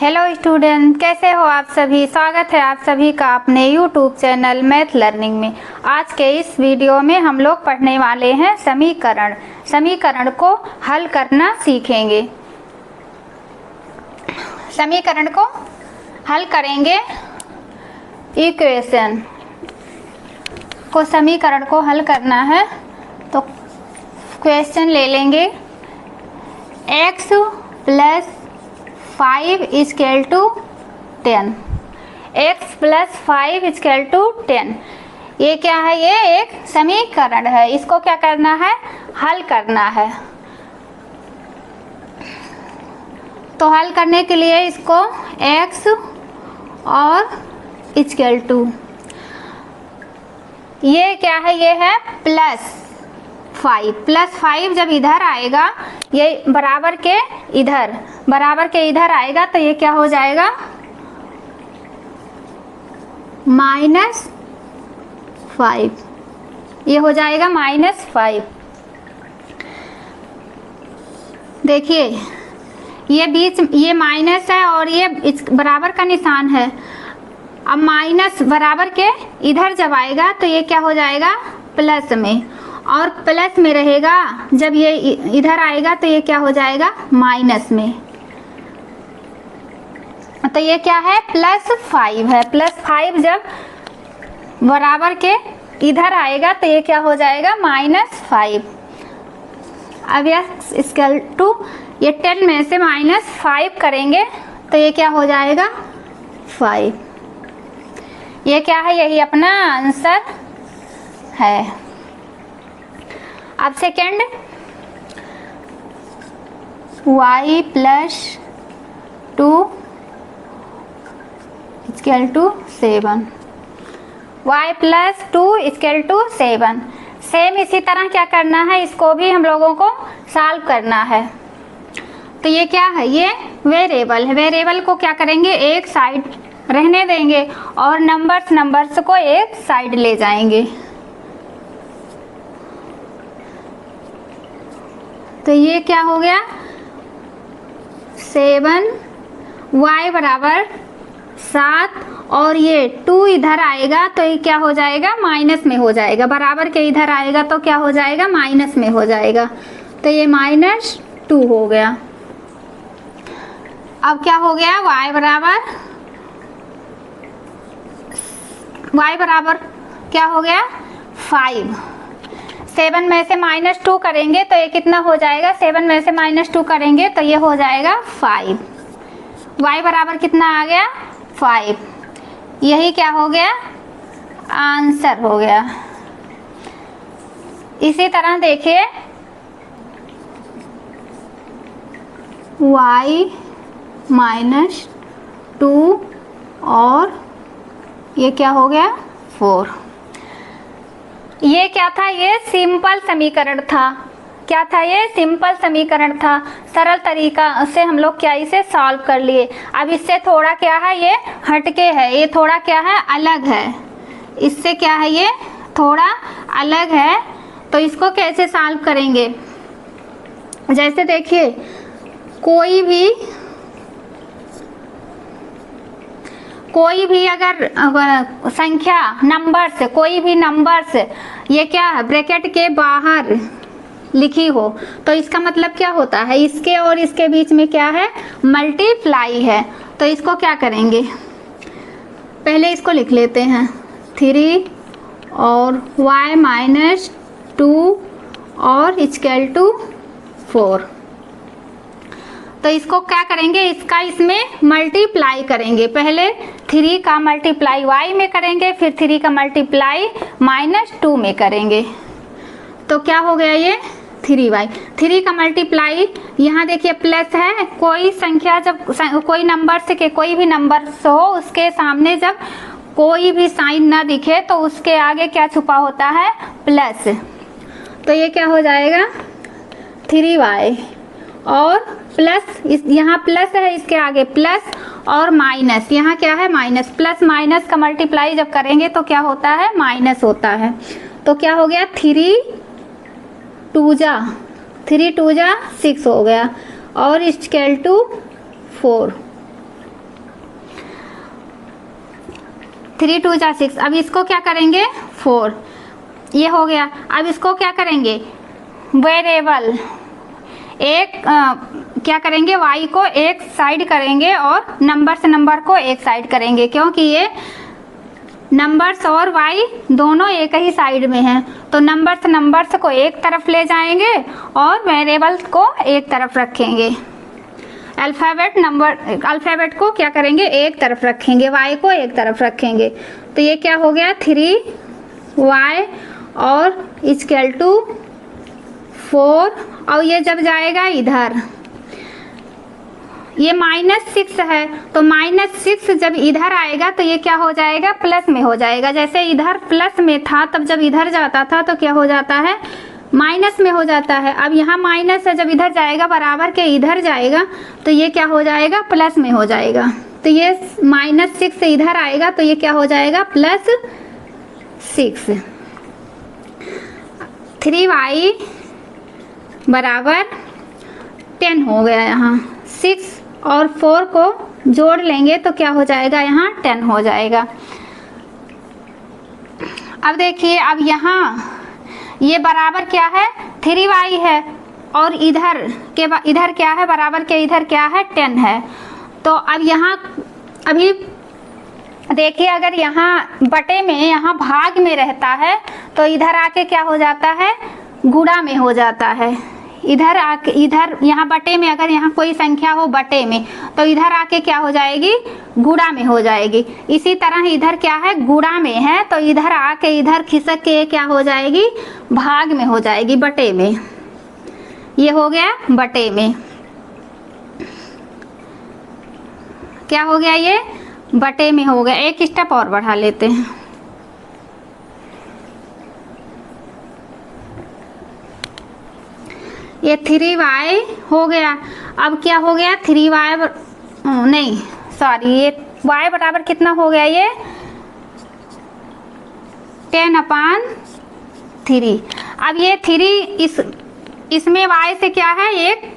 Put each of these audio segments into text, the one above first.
Hello student, कैसे हो आप सभी। स्वागत है आप सभी का अपने यूट्यूब चैनल मैथ लर्निंग में। आज के इस वीडियो में हम लोग पढ़ने वाले हैं समीकरण को हल करना सीखेंगे। समीकरण को हल करेंगे। इक्वेशन को समीकरण को हल करना है तो क्वेश्चन ले लेंगे। x + 5 = 10। x + 5 = 10। ये क्या है? ये एक समीकरण है। इसको क्या करना है? हल करना है। तो हल करने के लिए इसको x और = ये क्या है? ये है +5 जब इधर आएगा, ये बराबर के इधर आएगा तो ये क्या हो जाएगा? -5। ये हो जाएगा -5। देखिए ये माइनस है और ये बराबर का निशान है। अब माइनस बराबर के इधर जब आएगा तो ये क्या हो जाएगा? प्लस में, और प्लस में रहेगा। जब ये इधर आएगा तो ये क्या हो जाएगा? माइनस में। तो ये क्या है? +5 है। +5 जब बराबर के इधर आएगा तो ये क्या हो जाएगा? -5। अब ये 10 में से -5 करेंगे तो ये क्या हो जाएगा? 5। ये क्या है? यही अपना आंसर है। अब सेकेंड, y + 2 = 7। y + 2 = 7। सेम इसी तरह क्या करना है? इसको भी हम लोगों को सॉल्व करना है। तो ये क्या है? ये वेरिएबल है। वेरिएबल को क्या करेंगे? एक साइड रहने देंगे और नंबर्स को एक साइड ले जाएंगे। तो ये क्या हो गया? 7, y = 7 और ये 2 इधर आएगा तो ये क्या हो जाएगा? माइनस में हो जाएगा। बराबर के इधर आएगा तो क्या हो जाएगा? माइनस में हो जाएगा। तो ये -2 हो गया। अब क्या हो गया? y बराबर क्या हो गया? 5। 7 में से -2 करेंगे तो ये कितना हो जाएगा? 7 में से -2 करेंगे तो ये हो जाएगा 5। y बराबर कितना आ गया? 5। यही क्या हो गया? आंसर हो गया। इसी तरह देखिए, y - 2 और ये क्या हो गया? 4। ये क्या था? ये सिंपल समीकरण था। क्या था? ये सिंपल समीकरण था। सरल तरीका से हम लोग क्या इसे सॉल्व कर लिए। अब इससे थोड़ा क्या है? ये हटके है। ये थोड़ा क्या है? अलग है। इससे क्या है? ये थोड़ा अलग है। तो इसको कैसे सॉल्व करेंगे? जैसे देखिए, कोई भी अगर संख्या नंबर्स, कोई भी नंबर्स ये क्या है? ब्रैकेट के बाहर लिखी हो तो इसका मतलब क्या होता है? इसके और इसके बीच में क्या है? मल्टीप्लाई है। तो इसको क्या करेंगे? पहले इसको लिख लेते हैं। 3 और y - 2 और = 4। तो इसको क्या करेंगे? इसका इसमें मल्टीप्लाई करेंगे। पहले 3 का मल्टीप्लाई y में करेंगे, फिर 3 का मल्टीप्लाई -2 में करेंगे। तो क्या हो गया? ये 3y। 3 का मल्टीप्लाई, यहाँ देखिए प्लस है। कोई संख्या जब कोई नंबर से के कोई भी नंबर हो, उसके सामने जब कोई भी साइन ना दिखे तो उसके आगे क्या छुपा होता है? प्लस। तो ये क्या हो जाएगा? 3y और प्लस, यहाँ प्लस है, इसके आगे प्लस और माइनस। यहाँ क्या है? माइनस। प्लस माइनस का मल्टीप्लाई जब करेंगे तो क्या होता है? माइनस होता है। तो क्या हो गया? 3 2 6 हो गया और = 4। 3 2 जा 6। अब इसको क्या करेंगे 4, ये हो गया। अब इसको क्या करेंगे वेरिएबल एक क्या करेंगे y को एक साइड करेंगे और नंबर से नंबर को एक साइड करेंगे, क्योंकि ये नंबर्स और y दोनों एक ही साइड में हैं। तो नंबर्स को एक तरफ ले जाएंगे और वेरिएबल को एक तरफ रखेंगे। अल्फ़ाबेट को क्या करेंगे एक तरफ रखेंगे, y को एक तरफ रखेंगे। तो ये क्या हो गया 3y और इक्वल टू 4। और ये जब जाएगा इधर, ये -6 है, तो -6 जब इधर आएगा तो ये क्या हो जाएगा प्लस में हो जाएगा। जैसे इधर प्लस में था, तब जब इधर जाता था तो क्या हो जाता है माइनस में हो जाता है। अब यहाँ माइनस है, जब इधर जाएगा बराबर के इधर जाएगा तो ये क्या हो जाएगा प्लस में हो जाएगा। तो ये -6 से इधर आएगा तो ये क्या हो जाएगा +6। 3y बराबर 10 हो गया। यहाँ 6 और 4 को जोड़ लेंगे तो क्या हो जाएगा यहाँ 10 हो जाएगा। अब देखिए, अब यहाँ ये बराबर क्या है 3y है और इधर क्या है बराबर के इधर क्या है 10 है। तो अब यहाँ अभी देखिए, अगर यहाँ बटे में यहाँ भाग में रहता है तो इधर आके क्या हो जाता है गुणा में हो जाता है। इधर आके इधर यहाँ बटे में अगर यहाँ कोई संख्या हो बटे में तो इधर आके क्या हो जाएगी गुणा में हो जाएगी। इसी तरह इधर क्या है गुणा में है तो इधर आके इधर खिसक के क्या हो जाएगी भाग में हो जाएगी, बटे में। ये हो गया बटे में, क्या हो गया ये बटे में हो गया। एक स्टेप और बढ़ा लेते हैं। ये 3y हो गया। अब क्या हो गया 3y नहीं सॉरी, ये y बराबर कितना हो गया ये 10/3। अब ये 3 इसमें y से क्या है एक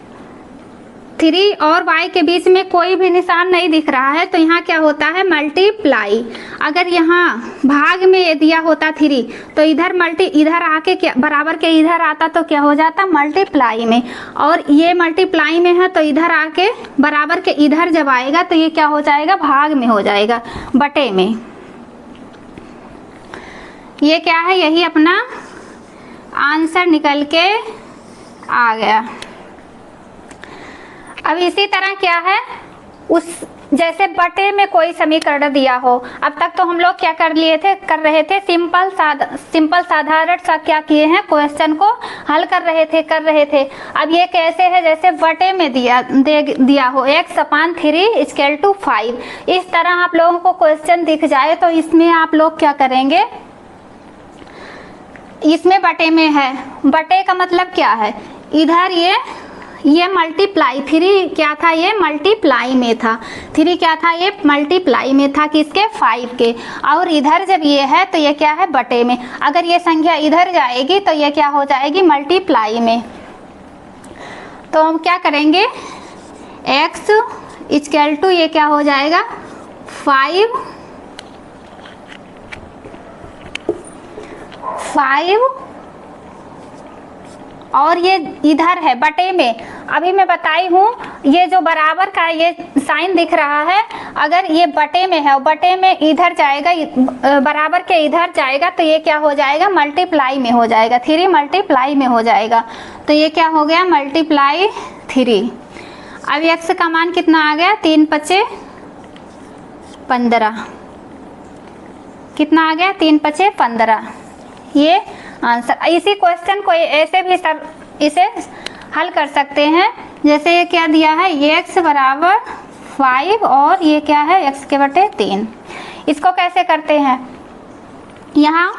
3 और y के बीच में कोई भी निशान नहीं दिख रहा है, तो यहाँ क्या होता है मल्टीप्लाई। अगर यहाँ भाग में ये दिया होता 3 तो इधर आके क्या बराबर के इधर आता तो क्या हो जाता मल्टीप्लाई में, और ये मल्टीप्लाई में है तो इधर आके बराबर के इधर जब आएगा तो ये क्या हो जाएगा भाग में हो जाएगा, बटे में। ये क्या है यही अपना आंसर निकल के आ गया। अब इसी तरह क्या है उस जैसे बटे में कोई समीकरण दिया हो, अब तक तो हम लोग क्या कर रहे थे सिंपल साधारण सा क्या किए हैं क्वेश्चन को हल कर रहे थे। अब ये कैसे है जैसे बटे में दिया हो x/3 = 5। इस तरह आप लोगों को क्वेश्चन दिख जाए तो इसमें आप लोग क्या करेंगे, इसमें बटे में है, बटे का मतलब क्या है इधर ये मल्टीप्लाई 3 क्या था ये मल्टीप्लाई में था, 3 क्या था ये मल्टीप्लाई में था किसके 5 के, और इधर जब ये है तो ये क्या है बटे में। अगर ये संख्या इधर जाएगी तो ये क्या हो जाएगी मल्टीप्लाई में। तो हम क्या करेंगे x = ये क्या हो जाएगा 5 और ये इधर है बटे में। अभी मैं बताई हूँ ये जो बराबर का ये साइन दिख रहा है, अगर ये बटे में है और बटे में इधर जाएगा बराबर के इधर जाएगा तो ये क्या हो जाएगा मल्टीप्लाई में हो जाएगा, 3 मल्टीप्लाई में हो जाएगा। तो ये क्या हो गया मल्टीप्लाई 3। अब x का मान कितना आ गया 3×5 = 15। कितना आ गया 3×5 = 15। ये आंसर। इसी क्वेश्चन को ऐसे भी सब इसे हल कर सकते हैं, जैसे ये क्या दिया है ये x बराबर 5 और ये क्या है x/3। इसको कैसे करते हैं, यहाँ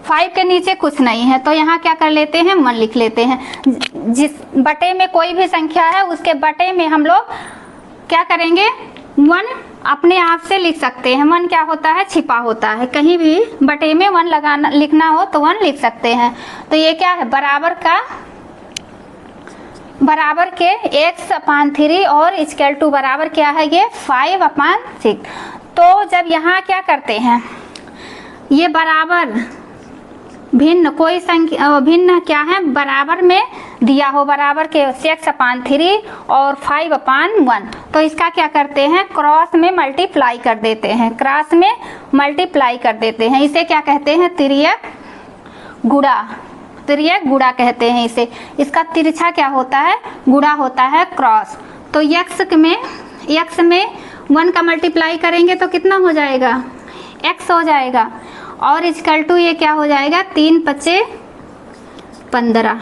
5 के नीचे कुछ नहीं है तो यहाँ क्या कर लेते हैं 1 लिख लेते हैं। जिस बटे में कोई भी संख्या है उसके बटे में हम लोग क्या करेंगे 1 अपने आप से लिख सकते हैं। 1 क्या होता है छिपा होता है, कहीं भी बटे में 1 लिखना हो तो 1 लिख सकते हैं। तो ये क्या है बराबर के x/3 और = बराबर क्या है ये 5/6। तो जब यहाँ क्या करते हैं, ये बराबर भिन्न कोई संख्या भिन्न क्या है, बराबर में दिया हो, बराबर के 6/3 और 5/1, तो इसका क्या करते हैं, क्रॉस में मल्टीप्लाई कर देते हैं, क्रॉस में मल्टीप्लाई कर देते हैं। इसे क्या कहते हैं, तिर्यक गुणा, तिर्यक गुणा कहते हैं इसे। इसका तिरछा क्या होता है, गुणा होता है क्रॉस। तो x में 1 का मल्टीप्लाई करेंगे तो कितना हो जाएगा, x हो जाएगा, और इक्वल टू ये क्या हो जाएगा, 3×5=15।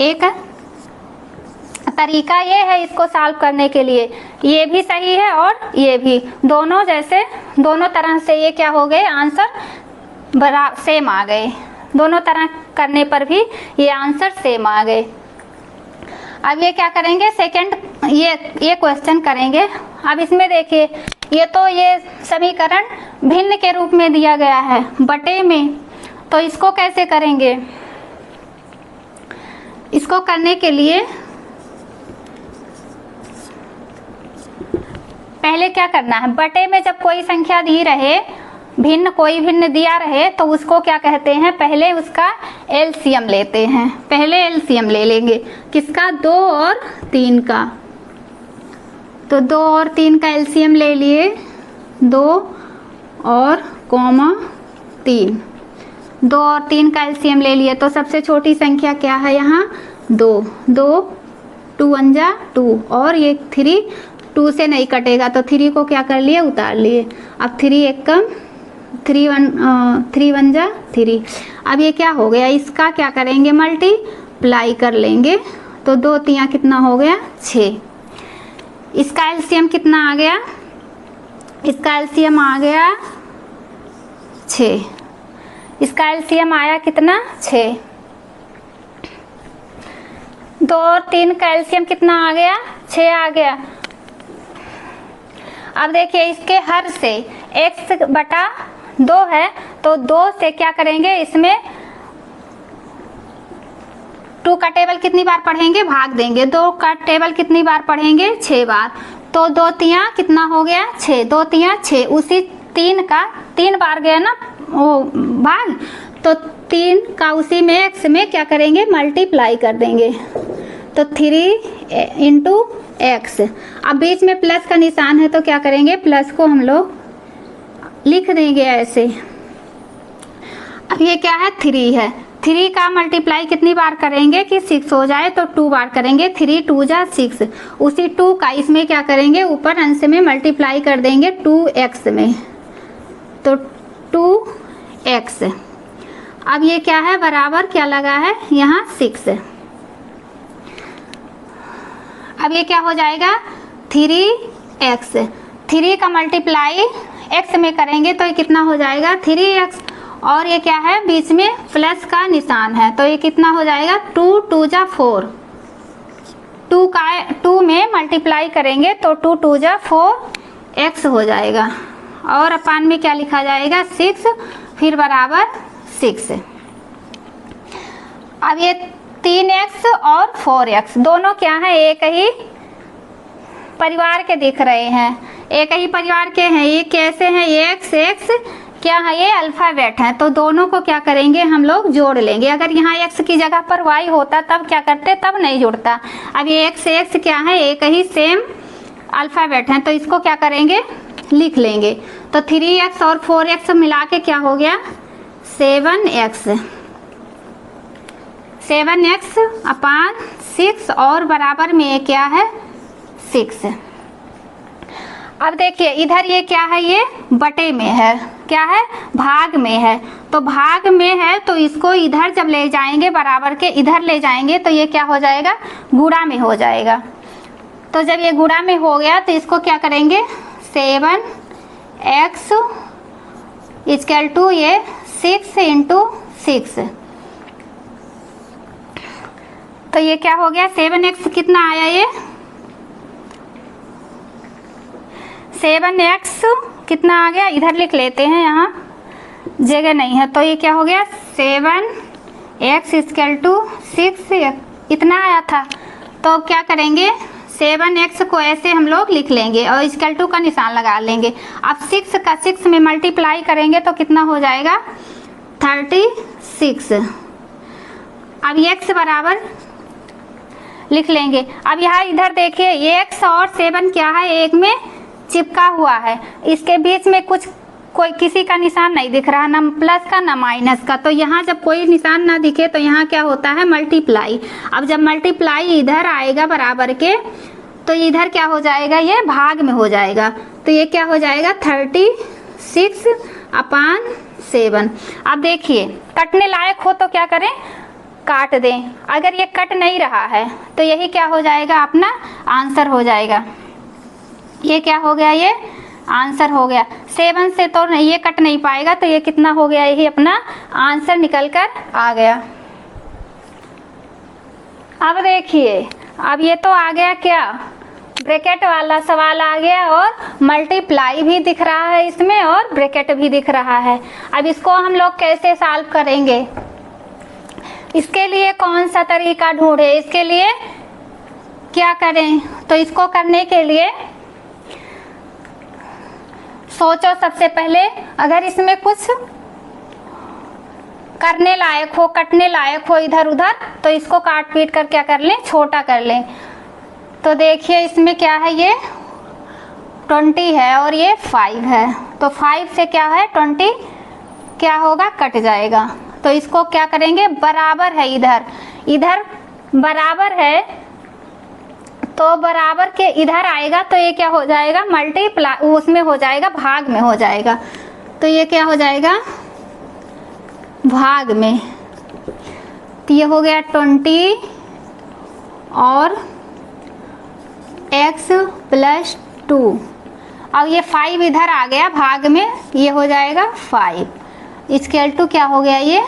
एक तरीका ये है इसको सॉल्व करने के लिए, ये भी सही है और ये भी, दोनों जैसे दोनों तरह से ये क्या हो गए, आंसर सेम आ गए, दोनों तरह करने पर भी ये आंसर सेम आ गए। अब ये क्या करेंगे, सेकंड ये क्वेश्चन करेंगे। अब इसमें देखिए, ये तो ये समीकरण भिन्न के रूप में दिया गया है बटे में, तो इसको कैसे करेंगे, इसको करने के लिए पहले क्या करना है, बटे में जब कोई संख्या दी रहे, भिन्न कोई भिन्न दिया रहे, तो उसको क्या कहते हैं, पहले उसका एलसीएम लेते हैं, पहले एलसीएम ले लेंगे, किसका, 2 और 3 का। तो 2 और 3 का एलसीएम ले लिए, 2 और 3, 2 और 3 का एलसीएम ले लिए, तो सबसे छोटी संख्या क्या है यहाँ, 2, 2 1 जा 2, और ये 3, 2 से नहीं कटेगा तो 3 को क्या कर लिए, उतार लिए। अब 3 1 कम, 3 1 जा 3। अब ये क्या हो गया, इसका क्या करेंगे, मल्टीप्लाई कर लेंगे, तो 2 3 कितना हो गया, 6। इसका एलसीएम कितना आ गया, इसका एलसीएम आ गया 6, इसका एलसीएम आया कितना, 6। 2 और 3 का एलसीएम कितना आ गया, 6 आ गया। अब देखिए इसके हर से x/2 है, तो 2 से क्या करेंगे, इसमें 2 का टेबल कितनी बार पढ़ेंगे, भाग देंगे। 2 का टेबल कितनी बार पढ़ेंगे, 6 बार, तो 2 3 कितना हो गया, 6, 2 3 6, उसी 3 का 3 बार गया ना वो भाग, तो 3 का उसी में x में क्या करेंगे, मल्टीप्लाई कर देंगे, तो 3 × x। अब बीच में प्लस का निशान है तो क्या करेंगे, प्लस को हम लोग लिख देंगे ऐसे। अब ये क्या है, 3 है, 3 का मल्टीप्लाई कितनी बार करेंगे कि 6 हो जाए, तो 2 बार करेंगे, 3 2 जा 6, उसी 2 का इसमें क्या करेंगे, ऊपर अंश में मल्टीप्लाई कर देंगे 2x में, तो 2x। अब ये क्या है, बराबर क्या लगा है यहाँ 6। अब ये क्या हो जाएगा, 3x, 3 का मल्टीप्लाई x में करेंगे तो ये कितना हो जाएगा, 3x, और ये क्या है, बीच में प्लस का निशान है, तो ये कितना हो जाएगा, 2 2 जा 4, 2 में मल्टीप्लाई करेंगे तो 2 2 जा 4x हो जाएगा, और अपान में क्या लिखा जाएगा, 6, फिर बराबर 6। अब ये 3x और 4x दोनों क्या है, एक ही परिवार के दिख रहे हैं, एक ही परिवार के हैं। ये कैसे हैं, ये x क्या है, ये अल्फ़ाबेट है, तो दोनों को क्या करेंगे, हम लोग जोड़ लेंगे। अगर यहाँ x की जगह पर y होता तब क्या करते, तब नहीं जुड़ता। अब ये x क्या है, एक ही सेम अल्फ़ाबेट है, तो इसको क्या करेंगे, लिख लेंगे। तो 3x और 4x मिला के क्या हो गया, 7x/6, और बराबर में ये क्या है, 6। अब देखिए इधर ये क्या है, ये बटे में है, क्या है, भाग में है, तो भाग में है तो इसको इधर जब ले जाएंगे, बराबर के इधर ले जाएंगे तो ये क्या हो जाएगा, गुणा में हो जाएगा। तो जब ये गुणा में हो गया तो इसको क्या करेंगे, 7x इक्वल टू ये 6 × 6, तो ये क्या हो गया, 7x कितना आया, ये 7x कितना आ गया, इधर लिख लेते हैं, यहाँ जगह नहीं है, तो ये क्या हो गया, 7x इक्वल टू 6, इतना आया था। तो क्या करेंगे, 7x को ऐसे हम लोग लिख लेंगे और इक्वल टू का निशान लगा लेंगे। अब 6 का 6 में मल्टीप्लाई करेंगे तो कितना हो जाएगा 36। अब x बराबर लिख लेंगे। अब यहाँ इधर देखिए x और 7 क्या है, एक में चिपका हुआ है, इसके बीच में कुछ कोई किसी का निशान नहीं दिख रहा, ना प्लस का ना माइनस का। तो यहाँ जब कोई निशान ना दिखे तो यहाँ क्या होता है मल्टीप्लाई। अब जब मल्टीप्लाई इधर आएगा बराबर के तो इधर क्या हो जाएगा, ये भाग में हो जाएगा। तो ये क्या हो जाएगा 36/7। अब देखिए कटने लायक हो तो क्या करें, काट दें। अगर ये कट नहीं रहा है तो यही क्या हो जाएगा, अपना आंसर हो जाएगा। ये क्या हो गया, ये आंसर हो गया। 7 से तो ये कट नहीं पाएगा, तो ये कितना हो गया, यही अपना आंसर निकल कर आ गया। अब देखिए, अब ये तो आ गया क्या, ब्रैकेट वाला सवाल आ गया और मल्टीप्लाई भी दिख रहा है इसमें और ब्रैकेट भी दिख रहा है। अब इसको हम लोग कैसे सॉल्व करेंगे, इसके लिए कौन सा तरीका ढूंढे, इसके लिए क्या करें। तो इसको करने के लिए सोचो, सबसे पहले अगर इसमें कुछ करने लायक हो, कटने लायक हो इधर उधर, तो इसको काट पीट कर क्या कर लें, छोटा कर लें। तो देखिए इसमें क्या है, ये 20 है और ये 5 है, तो 5 से क्या है 20 क्या होगा, कट जाएगा। तो इसको क्या करेंगे, बराबर है इधर, इधर बराबर है तो बराबर के इधर आएगा तो ये क्या हो जाएगा, मल्टीप्लाई उसमें हो जाएगा, भाग में हो जाएगा। तो ये क्या हो जाएगा, भाग में। तो ये हो गया 20 और x + 2। अब ये 5 इधर आ गया भाग में, ये हो जाएगा 5 इक्वल टू क्या हो गया, ये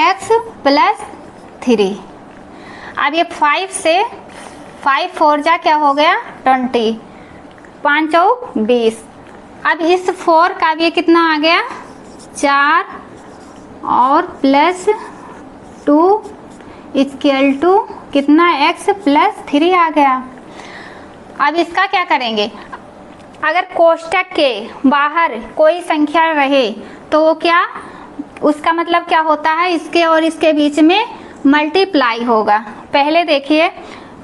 x + 3। अब ये 5 से 5 4 जा क्या हो गया 20, 5 × 20। अब इस 4 का भी कितना आ गया 4 और +2 इक्वल टू कितना x + 3 आ गया। अब इसका क्या करेंगे, अगर कोष्टक के बाहर कोई संख्या रहे तो वो क्या, उसका मतलब क्या होता है, इसके और इसके बीच में मल्टीप्लाई होगा। पहले देखिए,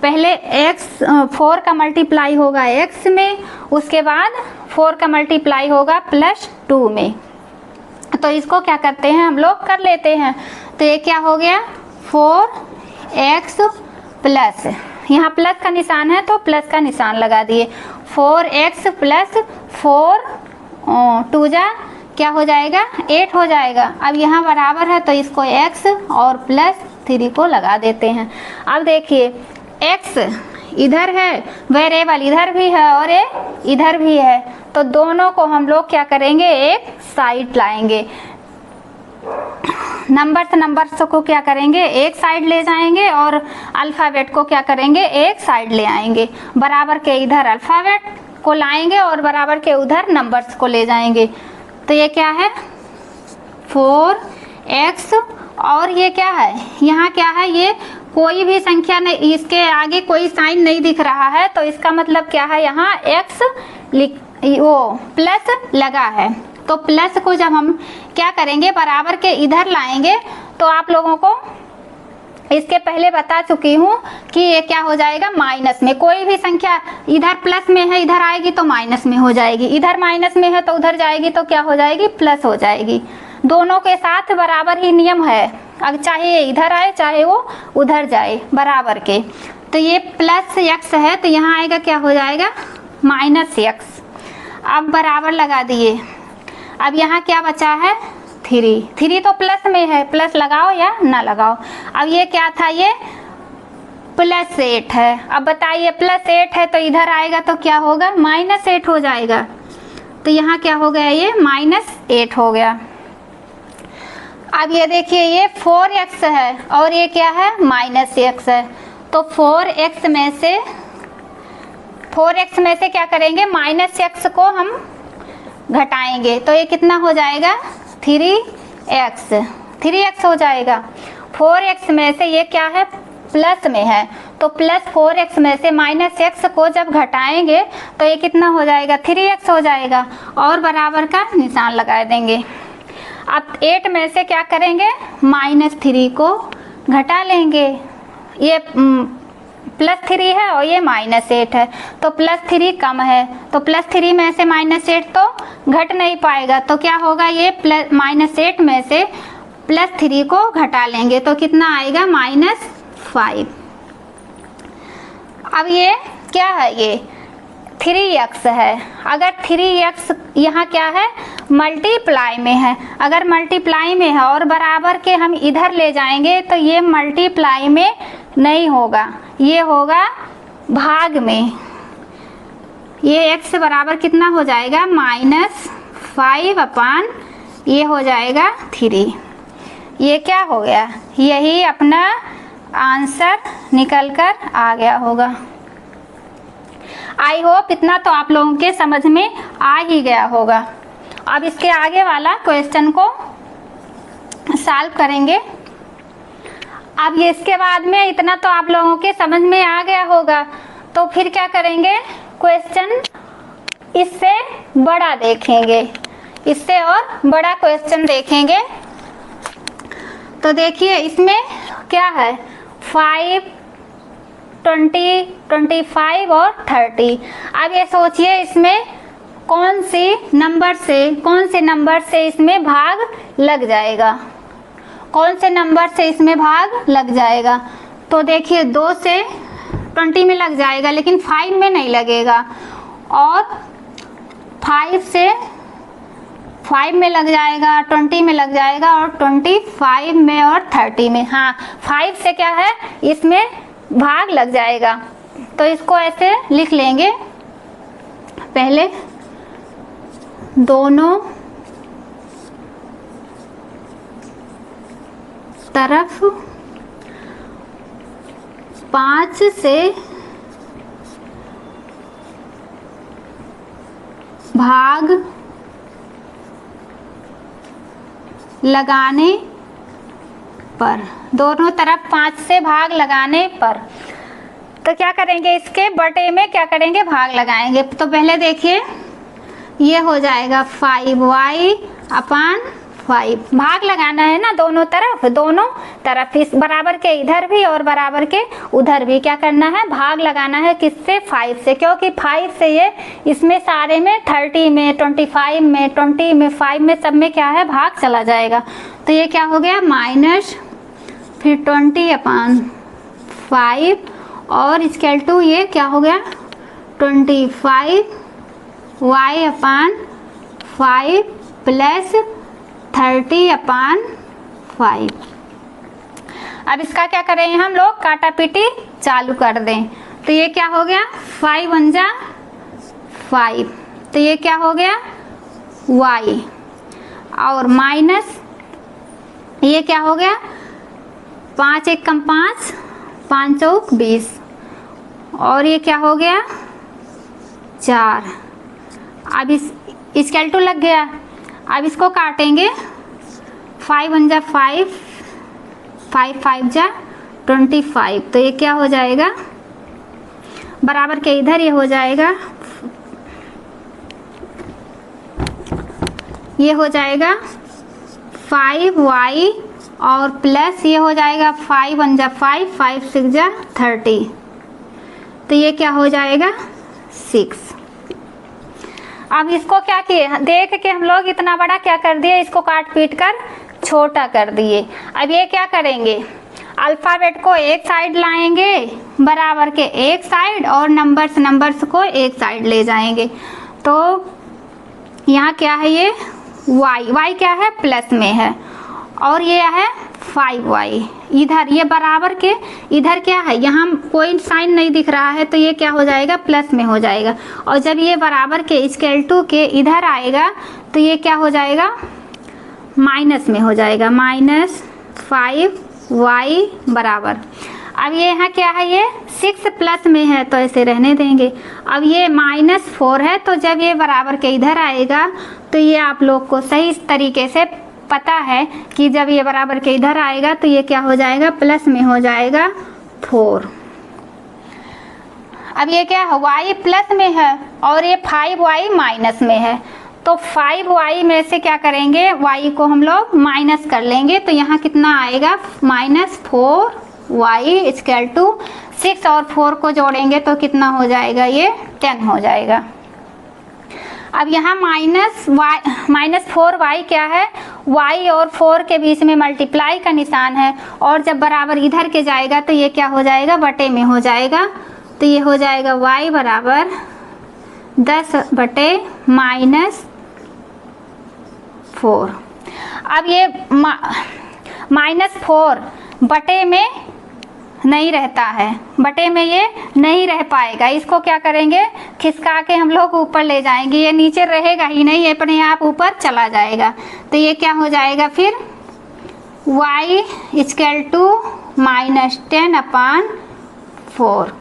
पहले x 4 का मल्टीप्लाई होगा x में, उसके बाद 4 का मल्टीप्लाई होगा +2 में। तो इसको क्या करते हैं हम लोग, कर लेते हैं। तो ये क्या हो गया 4x प्लस, यहाँ प्लस का निशान है तो प्लस का निशान लगा दिए, 4x + 4 2 जा क्या हो जाएगा 8 हो जाएगा। अब यहाँ बराबर है तो इसको x और +3 को लगा देते हैं। अब देखिए x इधर है, वेरिएबल इधर भी है और ये इधर भी है, तो दोनों को हम लोग क्या करेंगे, एक साइड लाएंगे। नंबर्स को क्या करेंगे, एक साइड ले जाएंगे और अल्फ़ाबेट को क्या करेंगे, एक साइड ले आएंगे। बराबर के इधर अल्फ़ाबेट को लाएंगे और बराबर के उधर नंबर्स को ले जाएंगे। तो ये क्या है 4x और ये क्या है, यहाँ क्या है, ये कोई भी संख्या नहीं, इसके आगे कोई साइन नहीं दिख रहा है, तो इसका मतलब क्या है, यहाँ x वो प्लस लगा है। तो प्लस को जब हम क्या करेंगे, बराबर के इधर लाएंगे, तो आप लोगों को इसके पहले बता चुकी हूँ कि ये क्या हो जाएगा, माइनस में। कोई भी संख्या इधर प्लस में है, इधर आएगी तो माइनस में हो जाएगी, इधर माइनस में है तो उधर जाएगी तो क्या हो जाएगी, प्लस हो जाएगी। दोनों के साथ बराबर ही नियम है, अब चाहे ये इधर आए चाहे वो उधर जाए, बराबर के। तो ये +x है तो यहाँ आएगा क्या हो जाएगा -x। अब बराबर लगा दिए। अब यहाँ क्या बचा है 3 तो प्लस में है, प्लस लगाओ या ना लगाओ। अब ये क्या था, ये +8 है। अब बताइए +8 है तो इधर आएगा तो क्या होगा, -8 हो जाएगा। तो यहाँ क्या हो गया, ये -8 हो गया। अब ये देखिए ये 4x है और ये क्या है -x है, तो 4x में से क्या करेंगे, -x को हम घटाएंगे तो ये कितना हो जाएगा 3x हो जाएगा। 4x में से ये क्या है प्लस में है तो प्लस 4x में से माइनस x को जब घटाएंगे तो ये कितना हो जाएगा, 3x हो जाएगा और बराबर का निशान लगा देंगे। अब 8 में से क्या करेंगे, -3 को घटा लेंगे। ये +3 है और ये -8 है तो +3 कम है तो +3 में से -8 तो घट नहीं पाएगा तो क्या होगा, ये -8 में से +3 को घटा लेंगे तो कितना आएगा, -5। अब ये क्या है, ये 3x है। अगर 3x यहाँ क्या है, मल्टीप्लाई में है, अगर मल्टीप्लाई में है और बराबर के हम इधर ले जाएंगे तो ये मल्टीप्लाई में नहीं होगा, ये होगा भाग में। ये x बराबर कितना हो जाएगा, -5 अपान ये हो जाएगा 3। ये क्या हो गया, यही अपना आंसर निकल कर आ गया होगा। आई होप इतना तो आप लोगों के समझ में आ ही गया होगा। अब इसके आगे वाला क्वेश्चन को सॉल्व करेंगे। अब ये इसके बाद में इतना तो आप लोगों के समझ में आ गया होगा तो फिर क्या करेंगे, क्वेश्चन इससे बड़ा देखेंगे, इससे और बड़ा क्वेश्चन देखेंगे। तो देखिए इसमें क्या है, 5, 20, 25 और 30। अब ये सोचिए इसमें कौन से नंबर से इसमें भाग लग जाएगा, कौन से नंबर से इसमें भाग लग जाएगा। तो देखिए 2 से 20 में लग जाएगा लेकिन 5 में नहीं लगेगा, और 5 से 5 में लग जाएगा, 20 में लग जाएगा और 25 में और 30 में। हाँ 5 से क्या है, इसमें भाग लग जाएगा तो इसको ऐसे लिख लेंगे, पहले दोनों तरफ 5 से भाग लगाने पर, दोनों तरफ 5 से भाग लगाने पर तो क्या करेंगे, इसके बटे में क्या करेंगे, भाग लगाएंगे। तो पहले देखिए ये हो जाएगा 5y अपान 5, भाग लगाना है ना दोनों तरफ, इस बराबर के इधर भी और बराबर के उधर भी क्या करना है, भाग लगाना है। किससे, 5 से, क्योंकि 5 से ये इसमें सारे में 30 में 25 में 20 में 5 में सब में क्या है, भाग चला जाएगा। तो ये क्या हो गया, माइनस फिर 20 अपान 5 और इक्वल टू ये क्या हो गया 25 y अपान 5 प्लस 30 अपान 5। अब इसका क्या करेंगे हम लोग, काटा पीटी चालू कर दें। तो ये क्या हो गया 5 1 जा 5, तो ये क्या हो गया y और माइनस ये क्या हो गया 5 1 कम 5 5 चौक 20 और ये क्या हो गया 4। अब इस कैल्टू लग गया। अब इसको काटेंगे 5 1 जा 5 5 5 जा 25, तो ये क्या हो जाएगा बराबर के इधर ये हो जाएगा, ये हो जाएगा 5y और प्लस ये हो जाएगा 5 1 जा 5 5 6 जा 30, तो ये क्या हो जाएगा 6। अब इसको क्या किए, देख के हम लोग इतना बड़ा क्या कर दिए, इसको काट पीट कर छोटा कर दिए। अब ये क्या करेंगे, अल्फ़ाबेट को एक साइड लाएंगे बराबर के एक साइड और नंबर्स को एक साइड ले जाएंगे। तो यहाँ क्या है, ये y क्या है प्लस में है और ये है 5y इधर, ये बराबर के इधर क्या है, यहाँ कोई साइन नहीं दिख रहा है तो ये क्या हो जाएगा प्लस में हो जाएगा, और जब ये बराबर के इक्वल टू के इधर आएगा तो ये क्या हो जाएगा माइनस में हो जाएगा, -5y बराबर। अब ये यहाँ क्या है, ये 6 प्लस में है तो ऐसे रहने देंगे। अब ये -4 है तो जब ये बराबर के इधर आएगा तो ये आप लोग को सही तरीके से पता है कि जब ये बराबर के इधर आएगा तो ये क्या हो जाएगा प्लस में हो जाएगा 4। अब ये क्या है, y प्लस में है और ये 5y माइनस में है, तो 5y में से क्या करेंगे, y को हम लोग माइनस कर लेंगे, तो यहाँ कितना आएगा -4y इक्वल टू 6 और 4 को जोड़ेंगे तो कितना हो जाएगा, ये 10 हो जाएगा। अब यहाँ -4y क्या है, y और 4 के बीच में मल्टीप्लाई का निशान है, और जब बराबर इधर के जाएगा तो ये क्या हो जाएगा, बटे में हो जाएगा, तो ये हो जाएगा y बराबर 10 बटे -4। अब ये -4 बटे में नहीं रहता है, बटे में ये नहीं रह पाएगा, इसको क्या करेंगे, खिसका के हम लोग ऊपर ले जाएंगे, ये नीचे रहेगा ही नहीं, ये अपने आप ऊपर चला जाएगा, तो ये क्या हो जाएगा फिर y इक्वल टू -10/4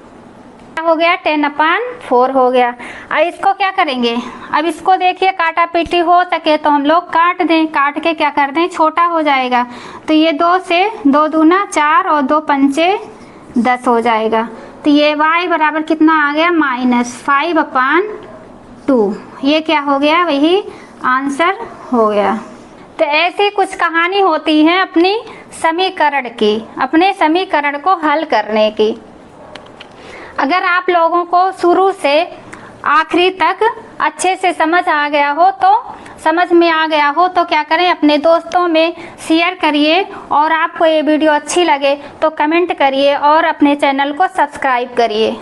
हो गया, 10/4 हो गया। अब इसको क्या करेंगे, अब इसको देखिए काटा पीटी हो सके तो हम लोग काट दें, काट के क्या कर दें, छोटा हो जाएगा, तो ये 2 से 2 दूना 4 और 2 पंचे 10 हो जाएगा, तो ये y बराबर कितना आ गया, -5/2। ये क्या हो गया, वही आंसर हो गया। तो ऐसी कुछ कहानी होती है अपनी समीकरण की, अपने समीकरण को हल करने की। अगर आप लोगों को शुरू से आखिरी तक अच्छे से समझ आ गया हो, तो समझ में आ गया हो तो क्या करें, अपने दोस्तों में शेयर करिए, और आपको ये वीडियो अच्छी लगे तो कमेंट करिए और अपने चैनल को सब्सक्राइब करिए।